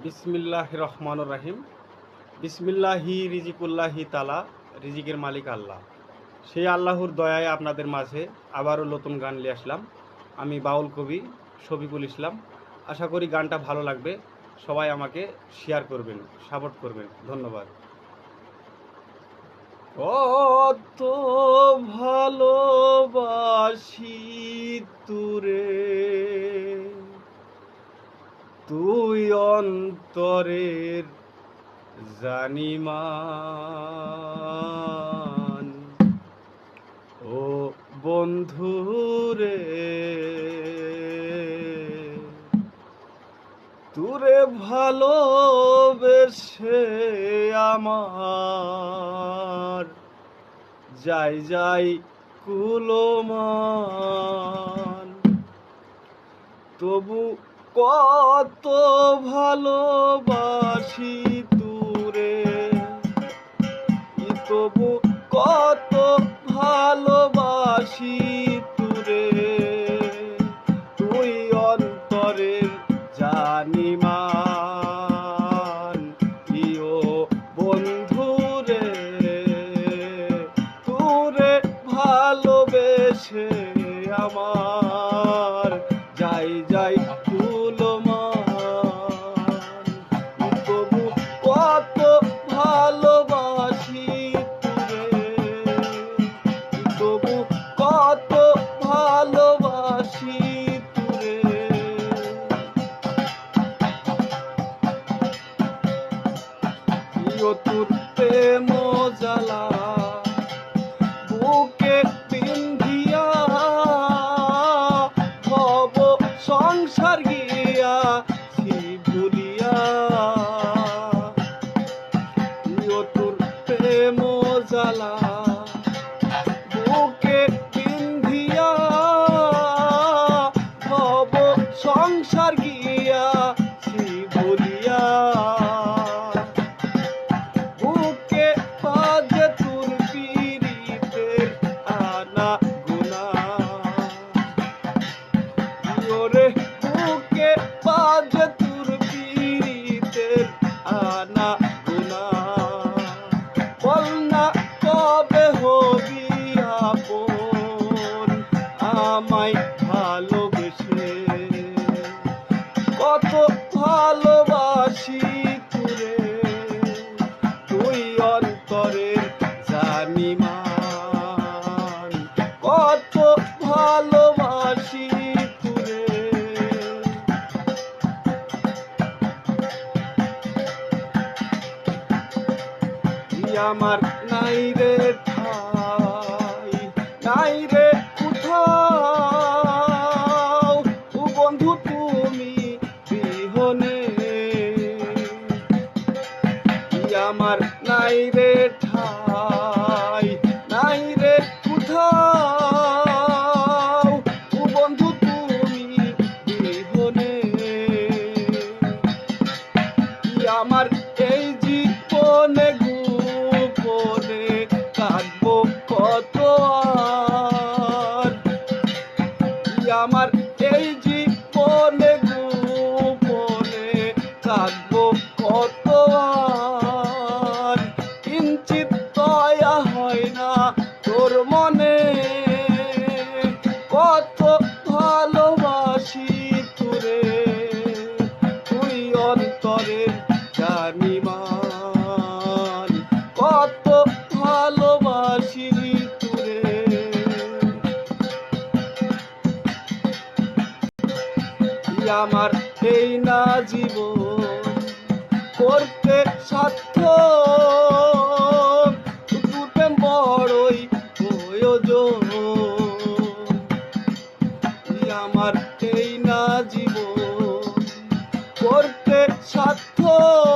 বিসমিল্লাহির রহমানির রহিম। বিসমিল্লাহি রিজিকুল্লাহি তালা, রিজিকের মালিক আল্লাহ। সেই আল্লাহর দয়ায় আপনাদের মাঝে আবারও নতুন গান নিয়ে আসলাম। আমি বাউল কবি শফিকুল ইসলাম। আশা করি গানটা ভালো লাগবে। সবাই আমাকে শেয়ার করবেন, সাপোর্ট করবেন। ধন্যবাদ। কত ভালোবাসি তুরে, তুই অন্তরের জানিমান। ও বন্ধুরে, তুরে ভালোবেসে আমার যাই যাই কুলমান। তবু কত ভালোবাসি তুরে, তবু কত ভালোবাসি তুরে, তুই অন্তরের জানিমান। ইয়ো বন্ধুরে, তুরে ভালোবেসে আমার যাই যাই কুলমান। তবু কত ভালোবাসি তুরে, তবু কত ভালোবাসি তুরে। তোর প্রেম জ্বালা বুকে পিন্ধিয়া, ভব সংসার গিয়া ভুলিয়া। তোর প্রেম জ্বালা বুকে পিন্ধিয়া, ভব সংসার গিয়া ভুলিয়া। বুকে বাজে তোর পীড়িতের আনা গুনা, ওরে বুকে বাজে তোর পীড়িতের আনা গুনা। বল না কবে হবি আপন আমায় ভালোবেসে, কত ভালোবাসি তুরে, তুই অন্তরের জানিমান। কত ভালোবাসি তুরে। আমার নাই রে ঠাই, নাই রে কোথাও, ও বন্ধু তুমি বিহনে। আমার নাই রে ঠাই, নাই রে কোথাও, ও বন্ধু তুমি বিহনে। আমার এই জীবনে গোপনে কাঁদবো কত আর, আমার এই জীবনে গোপনে কাঁদবো কত আর। কিঞ্চিত দয়া হয় না তোর মনে, কত ভালোবাসি তোরে, তুই অন্তরের জানিমান। কত ভালোবাসি তোরে। আমার এই না জীবন করতে সার্থক, দুটো বড়ই প্রয়োজন। আমার এই না জীবন করতে সার্থক,